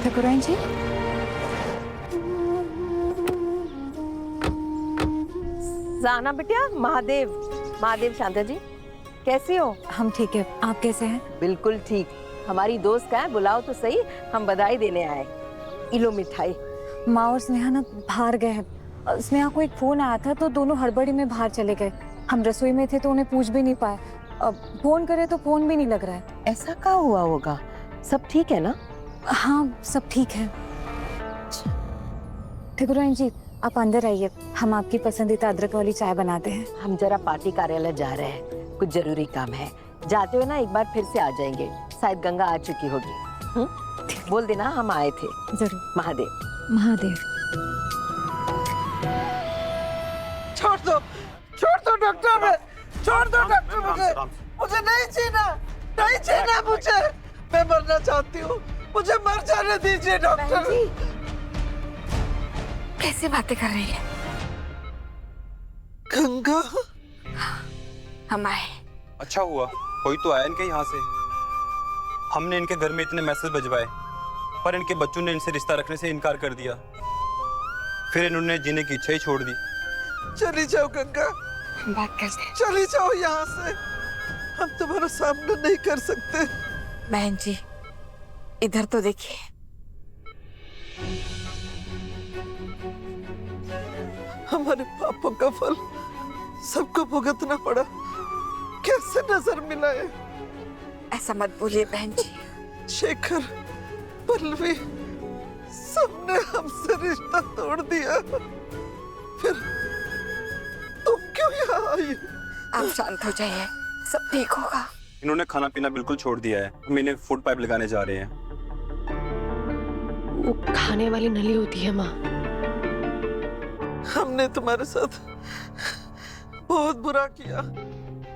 ठाकुराइन जी, जाना बिटिया। महादेव महादेव। शांता जी कैसे हो? हम ठीक है, आप कैसे हैं? बिल्कुल ठीक। हमारी दोस्त का है, बुलाओ तो सही, हम बधाई देने आए। इलो मिठाई। माँ और स्नेहा ना बाहर गए हैं। स्नेहा को एक फोन आया था तो दोनों हड़बड़ी में बाहर चले गए। हम रसोई में थे तो उन्हें पूछ भी नहीं पाए। अब फोन करे तो फोन भी नहीं लग रहा है। ऐसा क्या हुआ होगा? सब ठीक है ना? हाँ सब ठीक है। ठाकुराइन जी आप अंदर आइए, हम आपकी पसंदीदा अदरक वाली चाय बनाते हैं। हम जरा पार्टी कार्यालय जा रहे हैं, कुछ जरूरी काम है। जाते हुए ना एक बार फिर से आ जाएंगे, शायद गंगा आ चुकी होगी। बोल देना हम आए थे। जरूर। महादेव। महादेव। छोड़ दो डॉक्टर, छोड़ दो डॉक्टर, मुझे नहीं जीना, नहीं जीना मुझे। मैं मरना चाहती हूँ, मुझे मर जाने दीजिए डॉक्टर। कैसे बातें कर रही है? गंगा, हम आए। अच्छा हुआ कोई तो आया इनके यहाँ से। हमने इनके घर में इतने मैसेज भिजवाए पर इनके बच्चों ने इनसे रिश्ता रखने से इनकार कर दिया। फिर इन्होंने जीने की इच्छा ही छोड़ दी। चली जाओ गंगा, बात करते हैं। चली जाओ यहाँ से, हम तुम्हारा सामना नहीं कर सकते। बहन जी इधर तो देखिए। हमारे पापों का फल सबको भुगतना पड़ा, कैसे नजर मिला है? ऐसा मत बोलिए बहन जी। शेखर, पल्लवी, सबने हमसे रिश्ता तोड़ दिया, फिर तुम क्यों यहाँ आई? आप शांत हो जाइए, सब ठीक होगा। इन्होंने खाना पीना बिल्कुल छोड़ दिया है। हम इन्हें फूड पाइप लगाने जा रहे हैं। वो खाने वाली नली होती है माँ। हमने तुम्हारे साथ बहुत बुरा किया,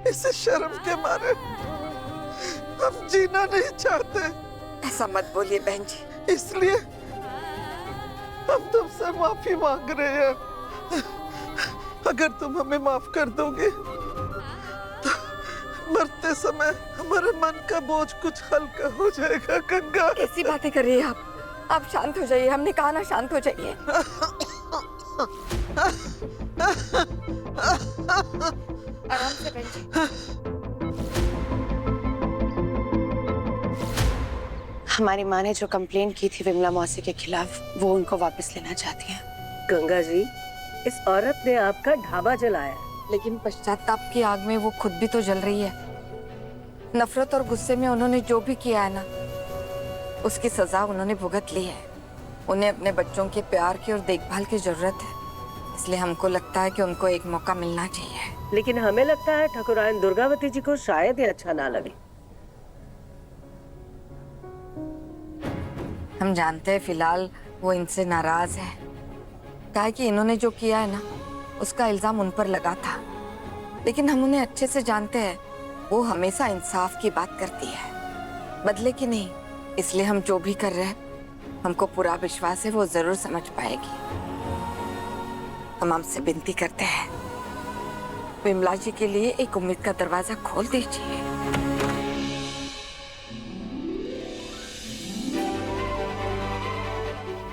इसे शर्म के मारे हम जीना नहीं चाहते। ऐसा मत बोलिए बहन जी। इसलिए हम तुमसे माफी मांग रहे हैं। अगर तुम हमें माफ कर दोगे तो मरते समय हमारे मन का बोझ कुछ हल्का हो जाएगा। गंगा, कैसी बातें कर रही हैं आप शांत हो जाइए। हमने कहा ना शांत हो जाइए। आराम से बहन जी। हमारी माँ ने जो कंप्लेंट की थी विमला मौसी के खिलाफ, वो उनको वापस लेना चाहती हैं। गंगा जी, इस औरत ने आपका ढाबा जलाया, लेकिन पश्चाताप की आग में वो खुद भी तो जल रही है। नफरत और गुस्से में उन्होंने जो भी किया है ना, उसकी सजा उन्होंने भुगत ली है। उन्हें अपने बच्चों के प्यार की और देखभाल की जरूरत है, इसलिए हमको लगता है कि उनको एक मौका मिलना चाहिए। लेकिन हमें लगता है ठाकुराइन दुर्गावती जी को शायद ही अच्छा ना लगे। हम जानते हैं फिलहाल वो इनसे नाराज है, कहा कि इन्होंने जो किया है ना उसका इल्जाम उन पर लगा था। लेकिन हम उन्हें अच्छे से जानते हैं, वो हमेशा इंसाफ की बात करती है, बदले की नहीं। इसलिए हम जो भी कर रहे हैं, हमको पूरा विश्वास है वो जरूर समझ पाएगी। हम आपसे विनती करते हैं, विमला जी के लिए एक उम्मीद का दरवाजा खोल दीजिए।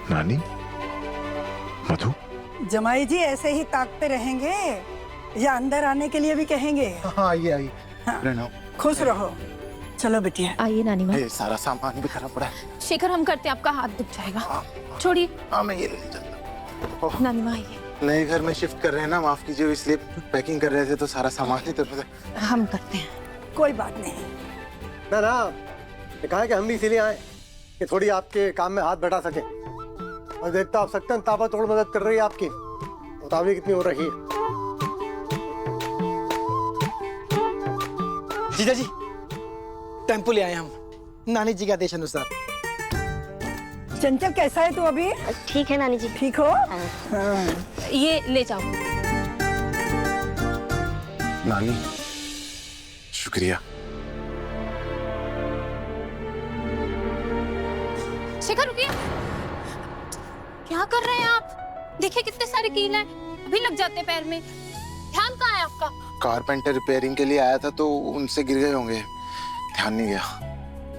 नानी, मधु, जमाई जी ऐसे ही ताकते रहेंगे या अंदर आने के लिए भी कहेंगे? हाँ आइए आइए। हाँ। खुश रहो। चलो बेटिया। आइए नानी माँ। ये सारा सामान भी खराब पड़ा है। शेखर हम करते हैं, आपका हाथ दुख जाएगा। छोड़िए। हाँ मैं ये ले चलता हूँ। नानी माँ आइए। नए घर में शिफ्ट कर रहे हैं ना, माफ कीजिए, इसलिए पैकिंग कर रहे थे तो सारा सामान ही तो। हम करते हैं। कोई बात नहीं। ना कहा है कि हम भी इसीलिए आए कि थोड़ी आपके काम में हाथ बढ़ा सके। और देखता आप सकते हैं ताबड़तोड़ मदद कर रही है आपकी, मुताबिक कितनी हो रही है। जीजा जी टेम्पो ले आए हम, नानी जी के आदेश अनुसार। चंचल कैसा है तू अभी? ठीक है नानी जी। ठीक हो? हाँ। ये ले जाओ। नानी शुक्रिया। शेखर रुकिए, क्या कर रहे हैं आप? देखिए कितने सारे कील हैं, अभी लग जाते हैं पैर में। ध्यान कहाँ है आपका? कारपेंटर रिपेयरिंग के लिए आया था तो उनसे गिर गए होंगे, ध्यान नहीं गया।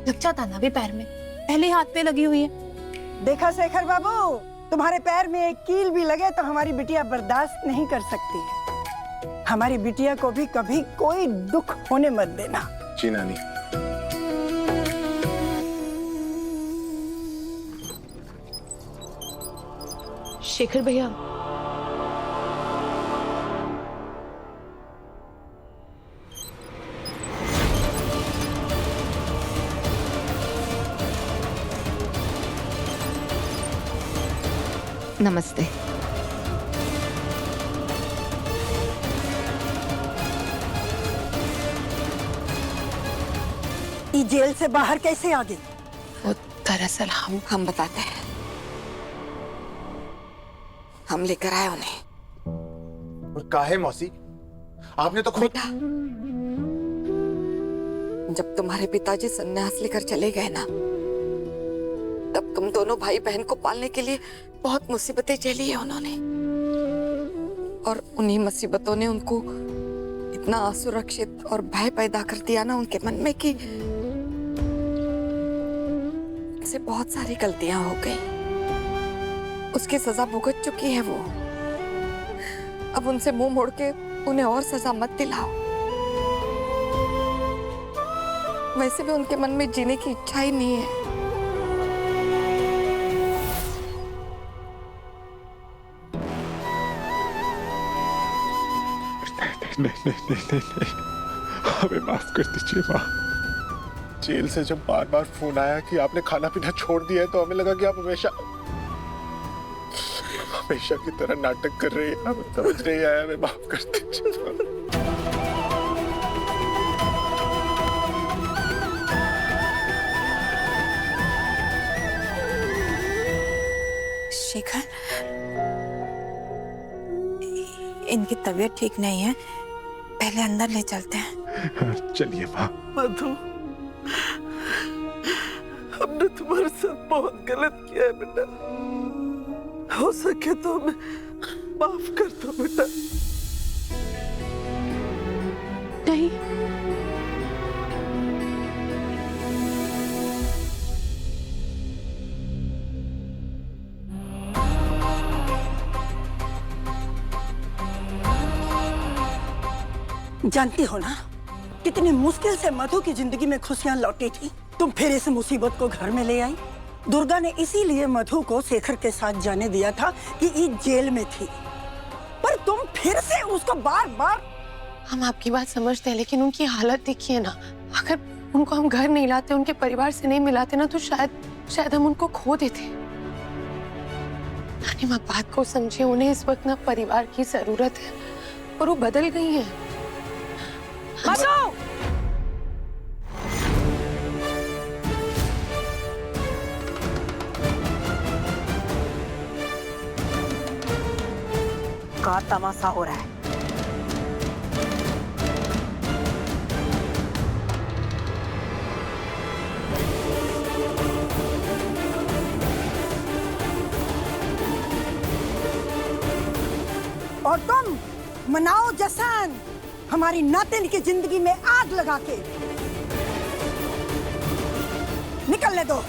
लग जाता ना अभी पैर में, पहले हाथ पे लगी हुई है। देखा शेखर बाबू, तुम्हारे पैर में एक कील भी लगे तो हमारी बिटिया बर्दाश्त नहीं कर सकती। हमारी बिटिया को भी कभी कोई दुख होने मत देना। जी नानी। शेखर भैया, नमस्ते। ये जेल से बाहर कैसे आ गई? वो दरअसल हम बताते हैं। हम लेकर आए उन्हें। और काहे मौसी, आपने तो खुद। बेटा, जब तुम्हारे पिताजी संन्यास लेकर चले गए ना, तब तुम दोनों भाई बहन को पालने के लिए बहुत मुसीबतें झेली है उन्होंने। और उन्हीं मुसीबतों ने उनको इतना असुरक्षित और भय पैदा कर दिया ना उनके मन में कि से बहुत सारी गलतियां हो गई। उसकी सजा भुगत चुकी है वो। अब उनसे मुंह मोड़ के उन्हें और सजा मत दिलाओ। वैसे भी उनके मन में जीने की इच्छा ही नहीं है। नहीं, हमें माफ कर दीजिए माँ। जेल से जब बार बार फोन आया कि आपने खाना पीना छोड़ दिया है, तो हमें लगा कि आप हमेशा की तरह नाटक कर रही है। हमें समझ नहीं आया, हमें माफ कर दीजिए। शेखर, इनकी तबीयत ठीक नहीं है, पहले अंदर ले चलते हैं। चलिए माँ। मधु, हमने तुम्हारे साथ बहुत गलत किया है बेटा। हो सके तो हमें माफ कर दो बेटा। नहीं, जानती हो ना कितनी मुश्किल से मधु की जिंदगी में खुशियां लौटी थी। तुम फिर इस मुसीबत को घर में ले आई। दुर्गा ने इसीलिए मधु को शेखर के साथ जाने दिया था कि ये जेल में थी, पर तुम फिर से उसको बार बार। हम आपकी बात समझते हैं, लेकिन उनकी हालत देखिए ना। अगर उनको हम घर नहीं लाते, उनके परिवार से नहीं मिलाते ना, तो शायद हम उनको खो देते। नानी माँ, बात को समझे। उन्हें इस वक्त ना परिवार की जरूरत है, और वो बदल गई हैं। का तमाशा हो रहा है। और तुम मनाओ जश्न हमारी नातिन की जिंदगी में आग लगा के। निकलने दो।